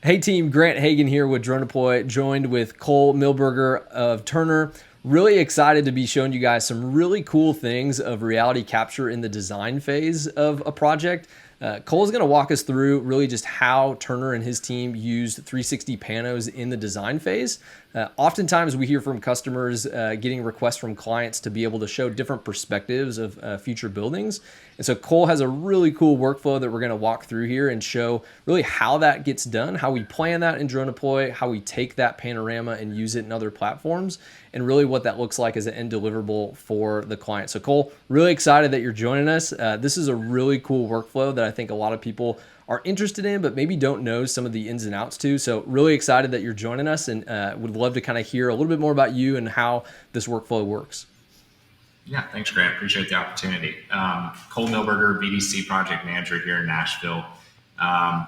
Hey team, Grant Hagen here with DroneDeploy, joined with Cole Milberger of Turner. Really excited to be showing you guys some really cool things of reality capture in the design phase of a project. Cole's going to walk us through really just how Turner and his team used 360 Panos in the design phase. Oftentimes we hear from customers getting requests from clients to be able to show different perspectives of future buildings. And so Cole has a really cool workflow that we're going to walk through here and show really how that gets done, how we plan that in DroneDeploy, how we take that panorama and use it in other platforms, and really what that looks like as an end deliverable for the client. So Cole, really excited that you're joining us. This is a really cool workflow that I think a lot of people are interested in, but maybe don't know some of the ins and outs too. So really excited that you're joining us, and would love to kind of hear a little bit more about you and how this workflow works. Yeah, thanks, Grant. Appreciate the opportunity. Cole Milberger, VDC Project Manager here in Nashville.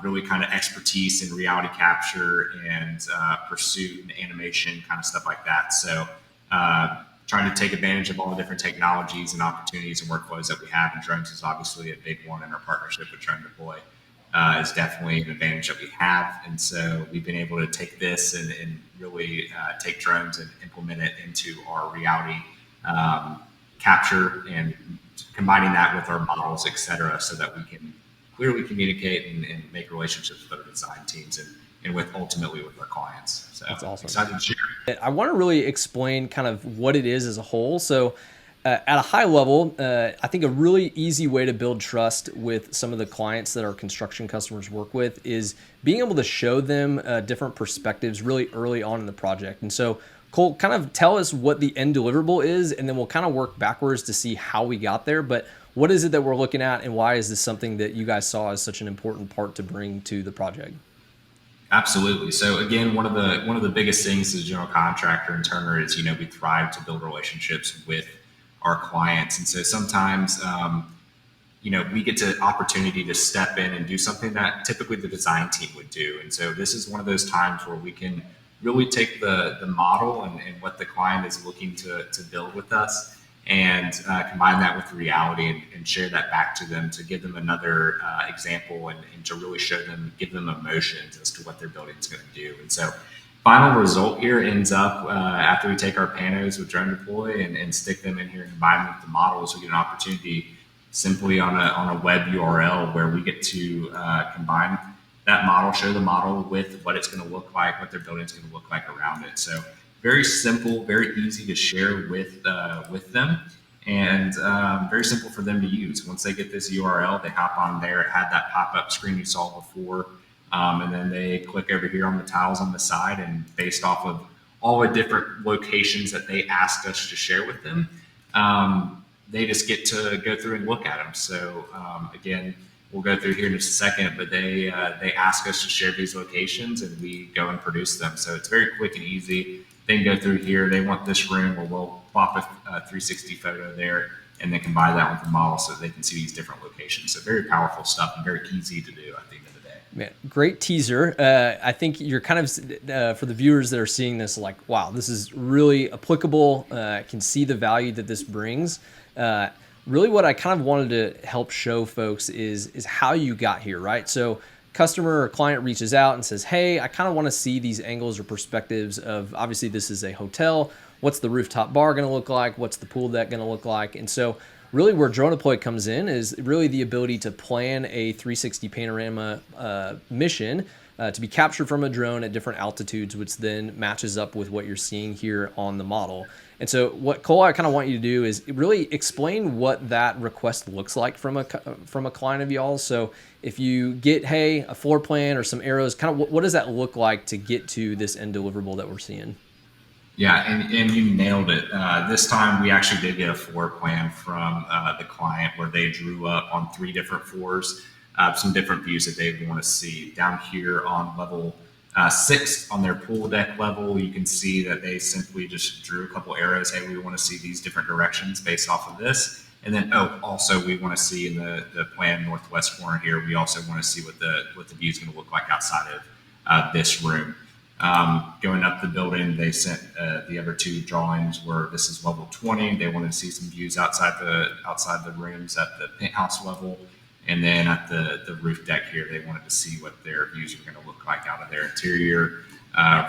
Really kind of expertise in reality capture and pursuit and animation, kind of stuff like that. So trying to take advantage of all the different technologies and opportunities and workflows that we have. And drones is obviously a big one in our partnership with DroneDeploy. Is definitely an advantage that we have. And so we've been able to take this and really take drones and implement it into our reality capture and combining that with our models, et cetera, so that we can clearly communicate and make relationships with our design teams and with ultimately with our clients. So that's awesome. Excited to share. I want to really explain kind of what it is as a whole. So at a high level, I think a really easy way to build trust with some of the clients that our construction customers work with is being able to show them different perspectives really early on in the project. And so Cole, kind of tell us what the end deliverable is, and then we'll kind of work backwards to see how we got there. But what is it that we're looking at, and why is this something that you guys saw as such an important part to bring to the project? Absolutely. So again, one of the biggest things as a general contractor in Turner is, we thrive to build relationships with our clients. And so sometimes, we get to opportunity to step in and do something that typically the design team would do. And so this is one of those times where we can really take the model and what the client is looking to build with us and combine that with reality and share that back to them to give them another example and to really give them emotions as to what their building is going to do. And so final result here ends up after we take our Panos with DroneDeploy and stick them in here and combine them with the models, we get an opportunity simply on a web URL where we get to combine that model, show the model with what it's going to look like, what their building is going to look like around it. So very simple, very easy to share with them, and very simple for them to use. Once they get this URL, they hop on there. It had that pop-up screen you saw before, and then they click over here on the tiles on the side, and based off of all the different locations that they asked us to share with them, they just get to go through and look at them. So again, we'll go through here in just a second, but they ask us to share these locations and we go and produce them. So it's very quick and easy. They can go through here. They want this room, well, we'll plop a 360 photo there and then combine that with the model so they can see these different locations. So very powerful stuff and very easy to do at the end of the day. Man, great teaser. I think you're kind of, for the viewers that are seeing this, like, wow, this is really applicable. Can see the value that this brings. Really what I kind of wanted to help show folks is how you got here, right? So customer or client reaches out and says, hey, I kind of want to see these angles or perspectives of, obviously this is a hotel. What's the rooftop bar going to look like? What's the pool deck going to look like? And so really where DroneDeploy comes in is really the ability to plan a 360 panorama mission to be captured from a drone at different altitudes, which then matches up with what you're seeing here on the model. And so what, Cole, I kind of want you to do is really explain what that request looks like from a client of y'all. So if you get, hey, a floor plan or some arrows, kind of what does that look like to get to this end deliverable that we're seeing? Yeah, and you nailed it. This time we actually did get a floor plan from the client where they drew up on 3 different floors, some different views that they want to see. Down here on level 6 on their pool deck level, you can see that they simply just drew a couple arrows. Hey, we want to see these different directions based off of this. And then, also we want to see in the plan northwest corner here, we also want to see what the view is going to look like outside of this room. Going up the building, they sent the other 2 drawings where this is level 20. They wanted to see some views outside the rooms at the penthouse level. And then at the roof deck here, they wanted to see what their views were going to look like out of their interior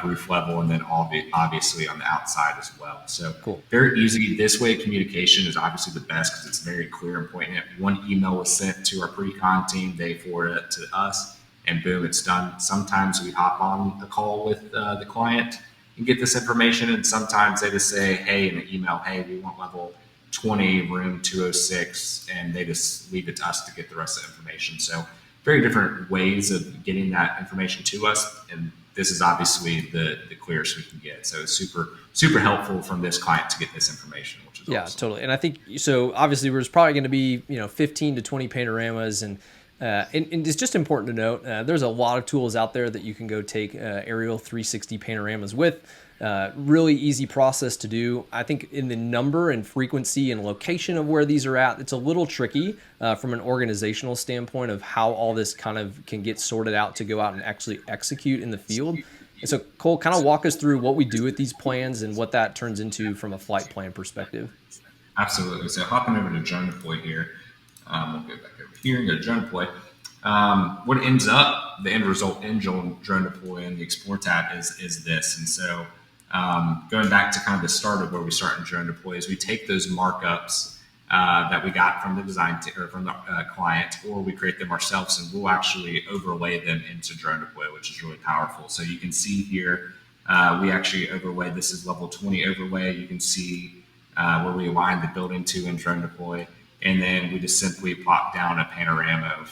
roof level, and then obviously on the outside as well. So Cool. very easy. This way, communication is obviously the best because it's very clear and poignant. One email was sent to our pre-con team, they forward it to us, and boom, it's done. Sometimes we hop on a call with the client and get this information, and sometimes they just say, hey, in the email, hey, we want level 20, room 206, and they just leave it to us to get the rest of the information. So very different ways of getting that information to us, and this is obviously the clearest we can get. So it's super helpful from this client to get this information, which is awesome. Totally. And I think so. Obviously, there's probably going to be 15 to 20 panoramas, and it's just important to note there's a lot of tools out there that you can go take aerial 360 panoramas with. Really easy process to do. I think in the number and frequency and location of where these are at, it's a little tricky from an organizational standpoint of how all this kind of can get sorted out to go out and actually execute in the field. And so Cole, kind of walk us through what we do with these plans and what that turns into from a flight plan perspective. Absolutely. So hopping over to DroneDeploy here, we'll go back over here and go to DroneDeploy. What ends up, the end result in DroneDeploy and the Explore tab is this. And so going back to kind of the start of where we start in DroneDeploy is we take those markups that we got from the design or from the client, or we create them ourselves, and we'll actually overlay them into DroneDeploy, which is really powerful. So you can see here, we actually overlay, this is level 20 overlay. You can see where we align the building to in DroneDeploy. And then we just simply plop down a panorama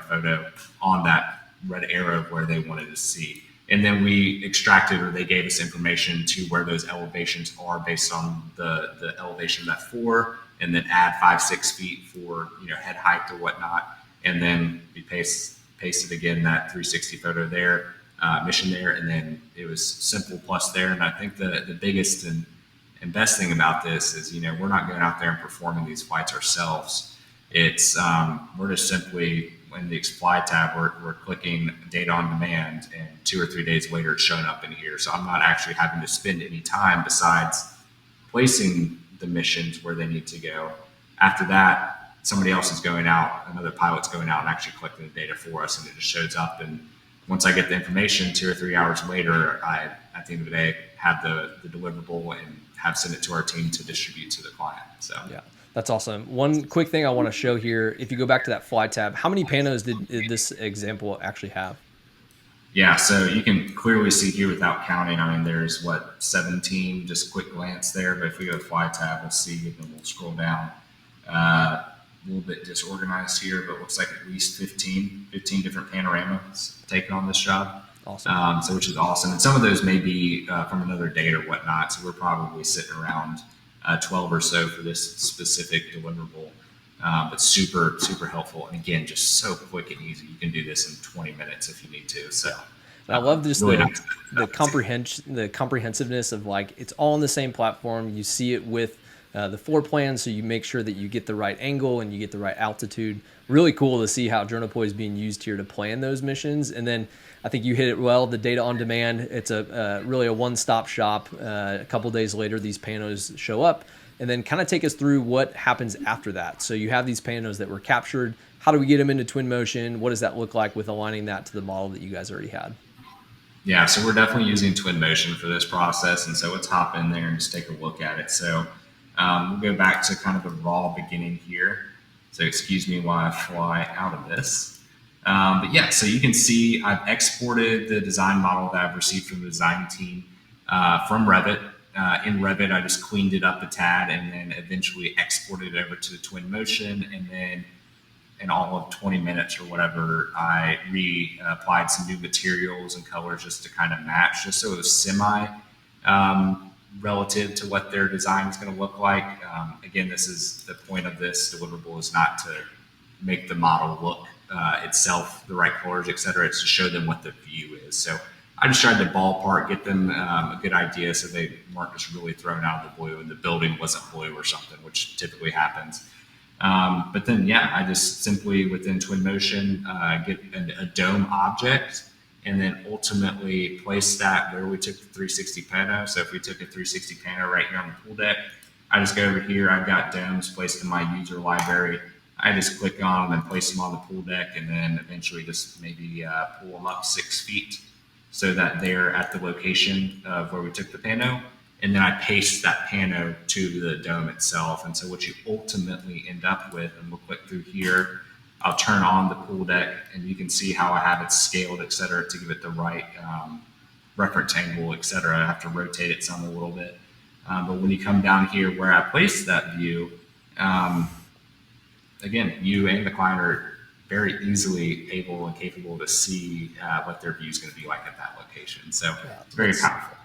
photo on that red arrow of where they wanted to see. And then we extracted, or they gave us information to where those elevations are based on the elevation of that floor, and then add 5-6 feet for head height or whatnot. And then we pasted again that 360 photo there, mission there, and then it was simple plus there. And I think the biggest and best thing about this is, we're not going out there and performing these flights ourselves. It's we're just simply in the Fly tab, we're clicking data on demand, and 2 or 3 days later it's showing up in here. So I'm not actually having to spend any time besides placing the missions where they need to go. After that, somebody else is going out, another pilot's going out and actually collecting the data for us, and it just shows up. And once I get the information 2 or 3 hours later, I, at the end of the day, have the deliverable and have sent it to our team to distribute to the client. So yeah, that's awesome. One quick thing I want to show here, if you go back to that Fly tab, how many panos did this example actually have? Yeah, so you can clearly see here without counting, I mean, there's 17, just quick glance there. But if we go to Fly tab, we'll see, and then we'll scroll down. A little bit disorganized here, but looks like at least 15 different panoramas taken on this job. Awesome. So which is awesome. And some of those may be from another date or whatnot. So we're probably sitting around 12 or so for this specific deliverable. But super helpful. And again, just so quick and easy. You can do this in 20 minutes if you need to. So I love just really the comprehensiveness of it's all on the same platform. You see it with the floor plan, so you make sure that you get the right angle and you get the right altitude. Really cool to see how DroneDeploy is being used here to plan those missions. And then I think you hit it well, the data on demand. It's really a one-stop shop. A couple days later, these panos show up. And then kind of take us through what happens after that. So you have these panos that were captured. How do we get them into Twinmotion? What does that look like with aligning that to the model that you guys already had? Yeah, so we're definitely using Twinmotion for this process. And so let's hop in there and just take a look at it. So we'll go back to kind of the raw beginning here. So excuse me while I fly out of this. But yeah, so you can see I've exported the design model that I've received from the design team from Revit. In Revit, I just cleaned it up a tad and then eventually exported it over to the Twinmotion. And then in all of 20 minutes or whatever, I applied some new materials and colors just to kind of match, just so it was semi relative to what their design is going to look like. Again, this is the point of this deliverable, is not to make the model look itself the right colors, et cetera. It's to show them what the view is. So I just tried to ballpark, get them a good idea so they weren't just really thrown out of the blue and the building wasn't blue or something, which typically happens. But then, yeah, I just simply within Twinmotion get a dome object and then ultimately place that where we took the 360 pano. So if we took a 360 pano right here on the pool deck, I just go over here. I've got domes placed in my user library. I just click on them and place them on the pool deck, and then eventually just maybe pull them up 6 feet so that they're at the location of where we took the pano. And then I paste that pano to the dome itself. And so what you ultimately end up with, and we'll click through here, I'll turn on the pool deck, and you can see how I have it scaled, et cetera, to give it the right reference angle, et cetera. I have to rotate it some a little bit. But when you come down here where I placed that view, again, you and the client are very easily able and capable to see what their view is going to be like at that location. So it's very powerful.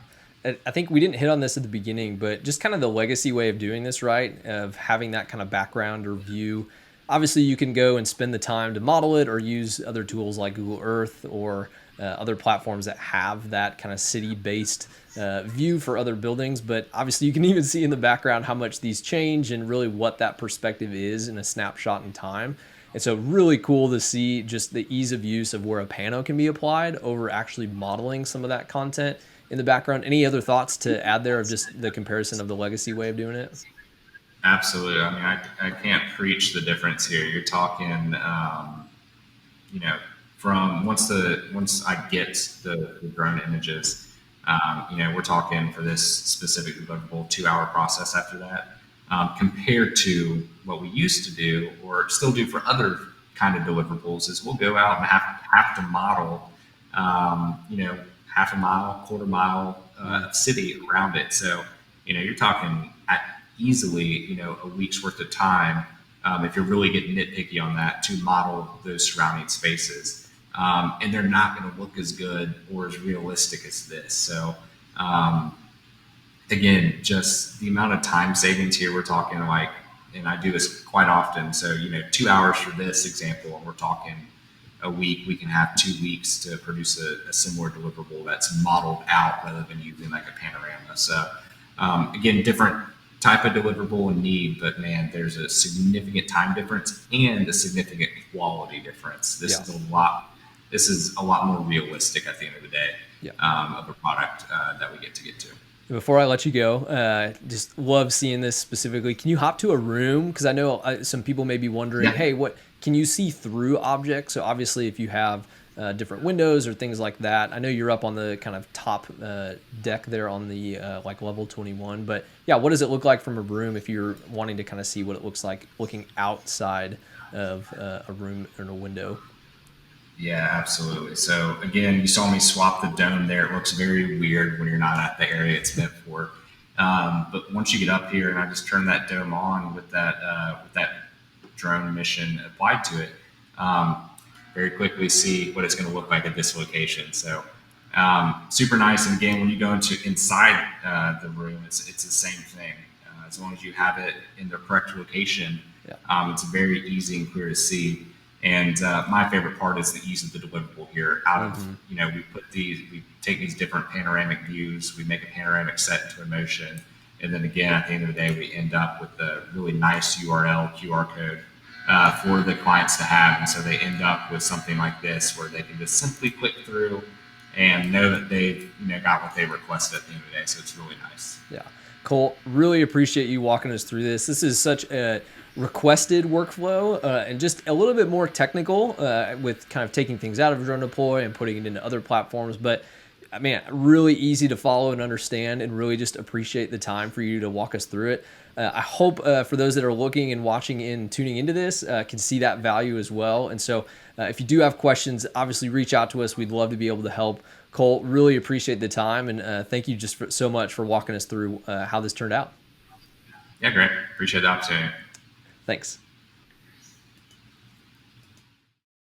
I think we didn't hit on this at the beginning, but just kind of the legacy way of doing this, right? Of having that kind of background or view. Obviously, you can go and spend the time to model it or use other tools like Google Earth or other platforms that have that kind of city-based view for other buildings. But obviously, you can even see in the background how much these change and really what that perspective is in a snapshot in time. And so really cool to see just the ease of use of where a pano can be applied over actually modeling some of that content in the background. Any other thoughts to add there of just the comparison of the legacy way of doing it? Absolutely. I mean, I can't preach the difference here. You're talking, from once I get the drone images, we're talking for this specific deliverable 2-hour process after that, compared to what we used to do or still do for other kind of deliverables is we'll go out and have to model, half a mile, quarter mile city around it. So, you're talking easily, a week's worth of time if you're really getting nitpicky on that to model those surrounding spaces. And they're not going to look as good or as realistic as this. So, again, just the amount of time savings here, we're talking like, and I do this quite often. So, 2 hours for this example, and we're talking a week, we can have 2 weeks to produce a similar deliverable that's modeled out rather than using like a panorama. So, again, different type of deliverable and need, but man, there's a significant time difference and a significant quality difference. This is a lot more realistic at the end of the day of a product that we get to. Before I let you go, just love seeing this specifically. Can you hop to a room? Because I know some people may be wondering, hey, what can you see through objects? So obviously, if you have different windows or things like that, I know you're up on the kind of top deck there on the like level 21. But yeah, what does it look like from a room if you're wanting to kind of see what it looks like looking outside of a room or a window? Yeah, absolutely. So again, you saw me swap the dome there. It looks very weird when you're not at the area it's meant for. But once you get up here and I just turn that dome on with that drone mission applied to it, very quickly see what it's going to look like at this location. So super nice. And again, when you go inside the room, it's the same thing. As long as you have it in the correct location, it's very easy and clear to see. And my favorite part is the ease of the deliverable here. We take these different panoramic views, we make a panoramic set into a motion, and then again, at the end of the day, we end up with a really nice URL, QR code for the clients to have. And so they end up with something like this where they can just simply click through and know that they've got what they requested at the end of the day. So it's really nice. Yeah. Cole, really appreciate you walking us through this. This is such a requested workflow and just a little bit more technical with kind of taking things out of DroneDeploy and putting it into other platforms. But man, really easy to follow and understand, and really just appreciate the time for you to walk us through it. I hope for those that are looking and watching and tuning into this can see that value as well. And so if you do have questions, obviously reach out to us. We'd love to be able to help. Cole, really appreciate the time, and thank you just so much for walking us through how this turned out. Yeah, great. Appreciate the opportunity. Thanks.